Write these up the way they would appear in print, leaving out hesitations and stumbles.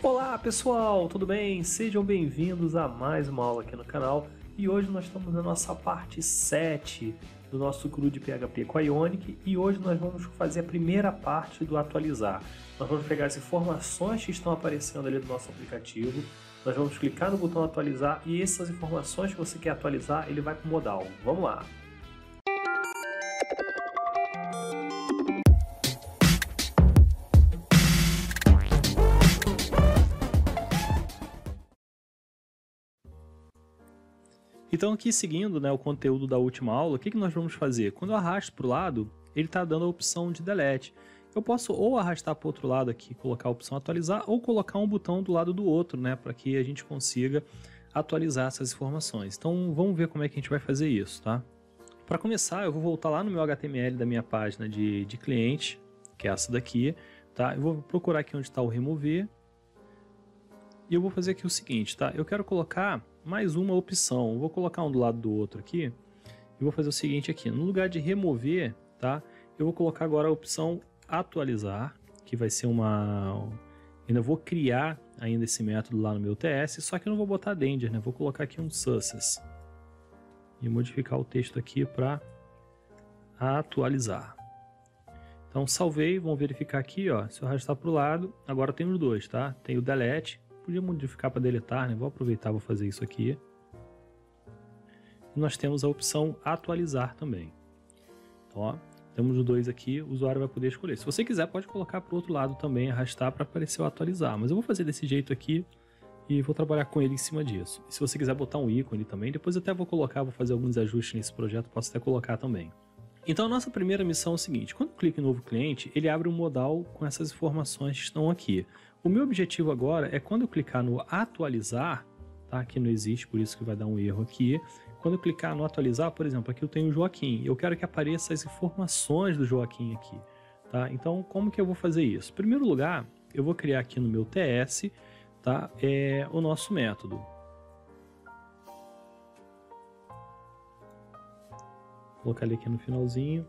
Olá pessoal, tudo bem? Sejam bem-vindos a mais uma aula aqui no canal e hoje nós estamos na nossa parte 7 do nosso CRU de PHP com a Ionic e hoje nós vamos fazer a primeira parte do atualizar. Nós vamos pegar as informações que estão aparecendo ali do nosso aplicativo, nós vamos clicar no botão atualizar e essas informações que você quer atualizar ele vai para o modal. Vamos lá! Então aqui seguindo o conteúdo da última aula, o que nós vamos fazer? Quando eu arrasto para o lado, ele está dando a opção de delete. Eu posso ou arrastar para o outro lado aqui, colocar a opção atualizar, ou colocar um botão do lado do outro, para que a gente consiga atualizar essas informações. Então vamos ver como é que a gente vai fazer isso, tá? Para começar, eu vou voltar lá no meu HTML da minha página de cliente, que é essa daqui, tá? Eu vou procurar aqui onde está o remover, e eu vou fazer aqui o seguinte, tá? Eu quero colocar mais uma opção, eu vou colocar um do lado do outro aqui, e vou fazer o seguinte aqui, no lugar de remover, tá? Eu vou colocar agora a opção atualizar, que vai ser ainda vou criar ainda esse método lá no meu TS, só que eu não vou botar danger, vou colocar aqui um success, e modificar o texto aqui para atualizar. Então salvei, vamos verificar aqui, ó, se eu arrastar para o lado, agora tem os dois, tá? Tem o delete, podia modificar para deletar, vou aproveitar, vou fazer isso aqui. E nós temos a opção atualizar também. Então, ó, temos os dois aqui, o usuário vai poder escolher. Se você quiser, pode colocar para o outro lado também, arrastar para aparecer o atualizar. Mas eu vou fazer desse jeito aqui e vou trabalhar com ele em cima disso. E se você quiser botar um ícone também, depois eu até vou colocar, vou fazer alguns ajustes nesse projeto, posso até colocar também. Então a nossa primeira missão é o seguinte, quando eu clico em novo cliente, ele abre um modal com essas informações que estão aqui. O meu objetivo agora é quando eu clicar no atualizar, tá? Que não existe, por isso que vai dar um erro aqui. Quando eu clicar no atualizar, por exemplo, aqui eu tenho o Joaquim, eu quero que apareça as informações do Joaquim aqui, tá? Então como que eu vou fazer isso? Em primeiro lugar, eu vou criar aqui no meu TS, tá? O nosso método. Vou colocar ele aqui no finalzinho,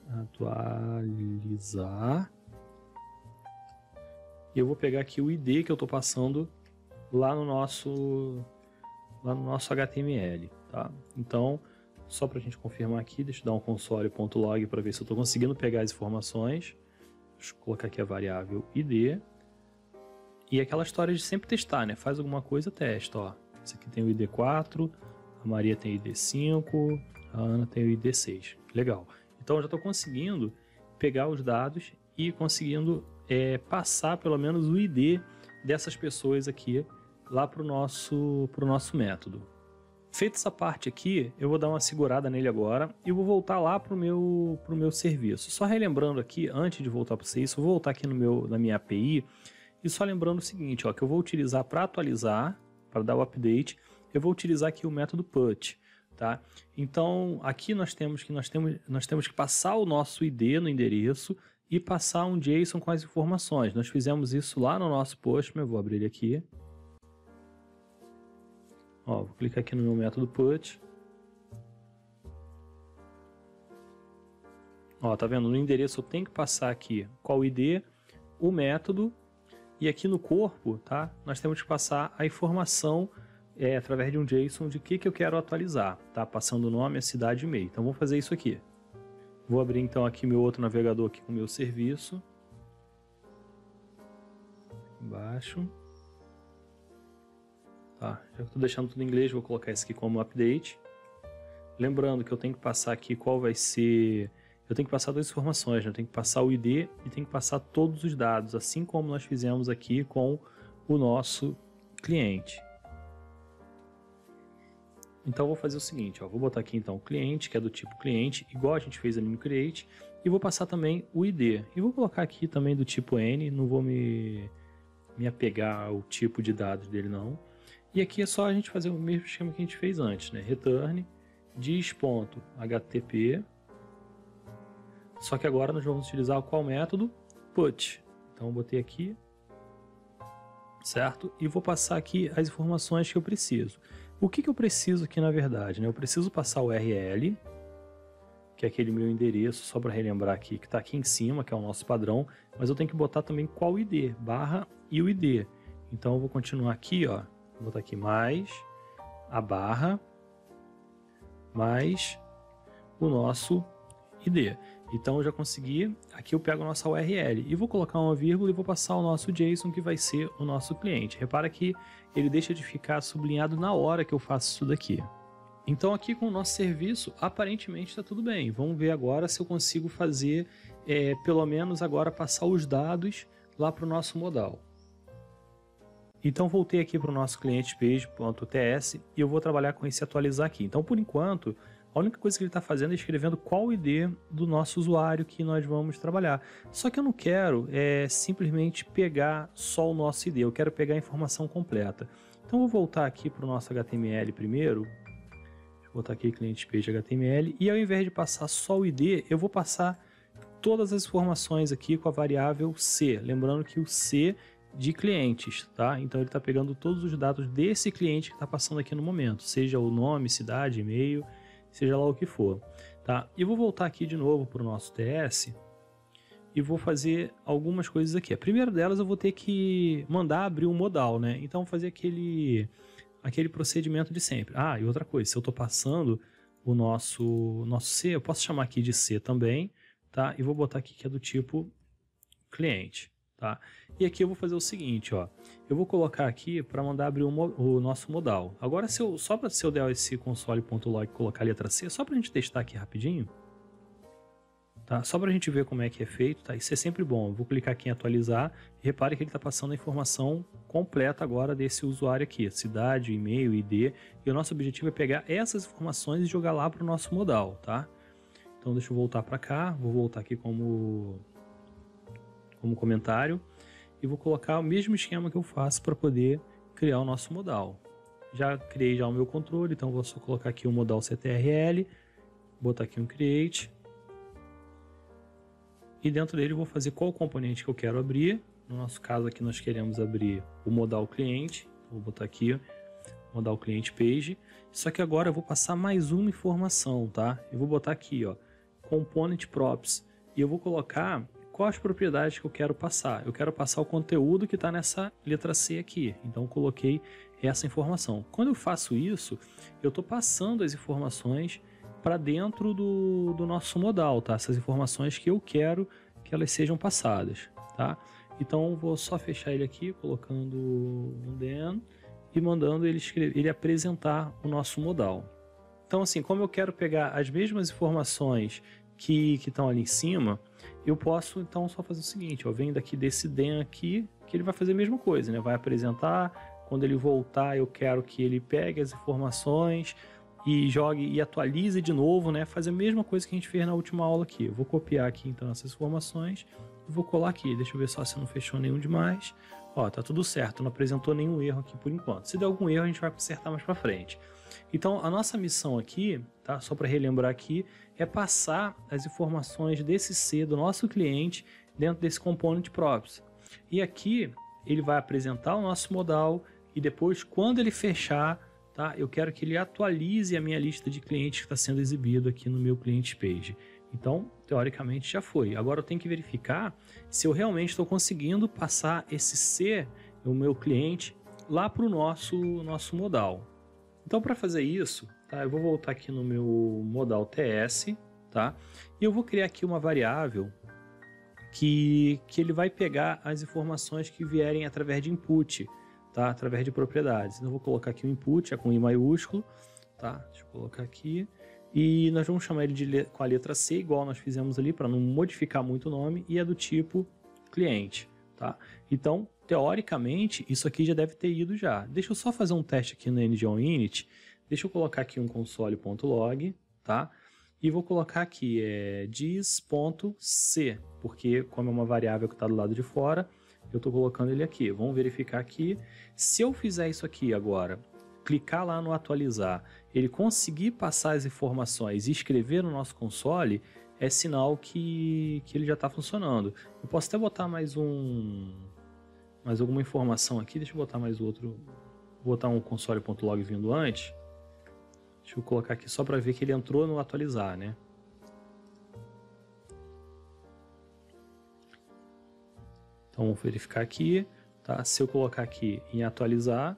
atualizar, e eu vou pegar aqui o ID que eu estou passando lá no nosso HTML, tá? Então, só para a gente confirmar aqui, deixa eu dar um console.log para ver se eu estou conseguindo pegar as informações. Deixa eu colocar aqui a variável ID, e aquela história de sempre testar, faz alguma coisa, testa, ó. Esse aqui tem o ID 4, a Maria tem o ID 5, a Ana tem o ID 6. Legal. Então eu já estou conseguindo pegar os dados e conseguindo passar pelo menos o ID dessas pessoas aqui lá para o nosso método. Feita essa parte aqui, eu vou dar uma segurada nele agora e vou voltar lá para o meu serviço. Só relembrando aqui, antes de voltar para isso, eu vou voltar aqui na minha API e só lembrando o seguinte, ó, que eu vou utilizar para atualizar, para dar o update, eu vou utilizar aqui o método put. Tá? Então aqui nós temos que passar o nosso ID no endereço e passar um JSON com as informações. Nós fizemos isso lá no nosso Postman, eu vou abrir ele aqui. Ó, vou clicar aqui no meu método put. Ó, tá vendo? No endereço eu tenho que passar aqui qual o ID, o método, e aqui no corpo, tá? Nós temos que passar a informação através de um JSON de que eu quero atualizar, tá? Passando o nome, a cidade e e-mail. Então vou fazer isso aqui. Vou abrir então aqui meu outro navegador aqui com o meu serviço. Embaixo. Tá, já estou deixando tudo em inglês, vou colocar esse aqui como update. Lembrando que eu tenho que passar aqui qual vai ser... Eu tenho que passar duas informações, eu tenho que passar o ID e tenho que passar todos os dados, assim como nós fizemos aqui com o nosso cliente. Então eu vou fazer o seguinte, ó, vou botar aqui então o cliente, que é do tipo cliente, igual a gente fez ali no create, e vou passar também o ID. E vou colocar aqui também do tipo N, não vou me apegar ao tipo de dados dele não. E aqui é só a gente fazer o mesmo esquema que a gente fez antes, return dis.htp, só que agora nós vamos utilizar qual método? Put. Então eu botei aqui, certo? E vou passar aqui as informações que eu preciso. O que eu preciso aqui na verdade? Eu preciso passar o URL, que é aquele meu endereço, só para relembrar aqui, que está aqui em cima, que é o nosso padrão, mas eu tenho que botar também qual ID, barra e o ID. Então eu vou continuar aqui, ó, vou botar aqui mais a barra, mais o nosso ID. Então eu já consegui, aqui eu pego a nossa URL e vou colocar uma vírgula e vou passar o nosso JSON, que vai ser o nosso cliente. Repara que ele deixa de ficar sublinhado na hora que eu faço isso daqui. Então aqui com o nosso serviço, aparentemente está tudo bem. Vamos ver agora se eu consigo fazer, pelo menos agora, passar os dados lá para o nosso modal. Então voltei aqui para o nosso cliente page.ts e eu vou trabalhar com esse atualizar aqui. Então por enquanto, a única coisa que ele está fazendo é escrevendo qual o ID do nosso usuário que nós vamos trabalhar. Só que eu não quero simplesmente pegar só o nosso ID, eu quero pegar a informação completa. Então eu vou voltar aqui para o nosso HTML primeiro. Vou botar aqui cliente page HTML e ao invés de passar só o ID, eu vou passar todas as informações aqui com a variável C. Lembrando que o C de clientes, tá? Então ele está pegando todos os dados desse cliente que está passando aqui no momento, seja o nome, cidade, e-mail, seja lá o que for, tá? E vou voltar aqui de novo para o nosso TS e vou fazer algumas coisas aqui. A primeira delas eu vou ter que mandar abrir um modal, né? Então vou fazer aquele procedimento de sempre. Ah, e outra coisa, se eu estou passando o nosso C, eu posso chamar aqui de C também, tá? E vou botar aqui que é do tipo cliente, tá? E aqui eu vou fazer o seguinte, ó. Eu vou colocar aqui para mandar abrir o nosso modal. Agora, se eu der esse console.log e colocar a letra C, só para a gente testar aqui rapidinho, tá? Só para a gente ver como é que é feito, tá? Isso é sempre bom. Eu vou clicar aqui em atualizar e repare que ele está passando a informação completa agora desse usuário aqui, cidade, e-mail, ID, e o nosso objetivo é pegar essas informações e jogar lá para o nosso modal, tá? Então deixa eu voltar para cá, vou voltar aqui como comentário e vou colocar o mesmo esquema que eu faço para poder criar o nosso modal. Já criei o meu controle, então vou só colocar aqui o modal CTRL, botar aqui um create e dentro dele vou fazer qual componente que eu quero abrir. No nosso caso aqui nós queremos abrir o modal cliente, vou botar aqui modal cliente page, só que agora eu vou passar mais uma informação, tá? Eu vou botar aqui, ó, component props, e eu vou colocar quais propriedades que eu quero passar. Eu quero passar o conteúdo que está nessa letra C aqui, então coloquei essa informação. Quando eu faço isso, eu estou passando as informações para dentro do nosso modal, tá? Essas informações que eu quero que elas sejam passadas, tá? Então vou só fechar ele aqui, colocando um then e mandando ele apresentar o nosso modal. Então assim, como eu quero pegar as mesmas informações que estão ali em cima, eu posso então só fazer o seguinte, eu venho daqui desse then aqui, que ele vai fazer a mesma coisa, né? Vai apresentar, quando ele voltar eu quero que ele pegue as informações e jogue e atualize de novo, né? Fazer a mesma coisa que a gente fez na última aula aqui. Eu vou copiar aqui então essas informações e vou colar aqui. Deixa eu ver só se não fechou nenhum demais. Ó, tá tudo certo, não apresentou nenhum erro aqui por enquanto. Se der algum erro a gente vai consertar mais para frente. Então a nossa missão aqui, tá? Só para relembrar aqui, é passar as informações desse C do nosso cliente dentro desse component props. E aqui ele vai apresentar o nosso modal e depois quando ele fechar, tá? Eu quero que ele atualize a minha lista de clientes que está sendo exibido aqui no meu cliente page. Então, teoricamente já foi. Agora eu tenho que verificar se eu realmente estou conseguindo passar esse C, o meu cliente, lá para o nosso modal. Então, para fazer isso, tá? Eu vou voltar aqui no meu modal TS, tá? E eu vou criar aqui uma variável que ele vai pegar as informações que vierem através de input, tá? Através de propriedades. Então, eu vou colocar aqui o input, com I maiúsculo, tá? Deixa eu colocar aqui. E nós vamos chamar ele com a letra C, igual nós fizemos ali, para não modificar muito o nome, e é do tipo cliente, tá? Então, teoricamente, isso aqui já deve ter ido já. Deixa eu só fazer um teste aqui no ng-init. Deixa eu colocar aqui um console.log, tá? E vou colocar aqui dis.c, porque como é uma variável que está do lado de fora, eu estou colocando ele aqui. Vamos verificar aqui. Se eu fizer isso aqui agora, clicar lá no atualizar, ele conseguir passar as informações e escrever no nosso console, é sinal que ele já está funcionando. Eu posso até botar mais alguma informação aqui. Deixa eu botar mais outro. Vou botar um console.log vindo antes. Deixa eu colocar aqui só para ver que ele entrou no atualizar, né? Então vamos verificar aqui, tá? Se eu colocar aqui em atualizar,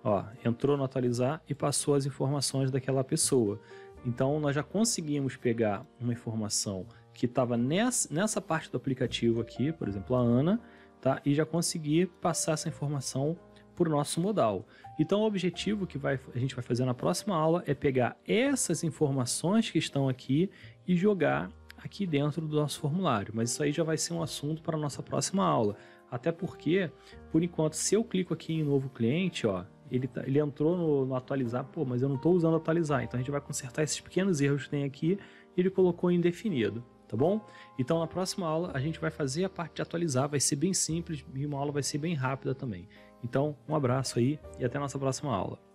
ó, entrou no atualizar e passou as informações daquela pessoa. Então nós já conseguimos pegar uma informação que estava nessa parte do aplicativo aqui, por exemplo, a Ana, tá? E já consegui passar essa informação para o nosso modal. Então o objetivo que a gente vai fazer na próxima aula é pegar essas informações que estão aqui e jogar aqui dentro do nosso formulário. Mas isso aí já vai ser um assunto para a nossa próxima aula. Até porque, por enquanto, se eu clico aqui em novo cliente, ó, ele entrou no atualizar, pô, mas eu não estou usando atualizar. Então a gente vai consertar esses pequenos erros que tem aqui e ele colocou indefinido. Tá bom? Então na próxima aula a gente vai fazer a parte de atualizar, vai ser bem simples e uma aula vai ser bem rápida também. Então um abraço aí e até a nossa próxima aula.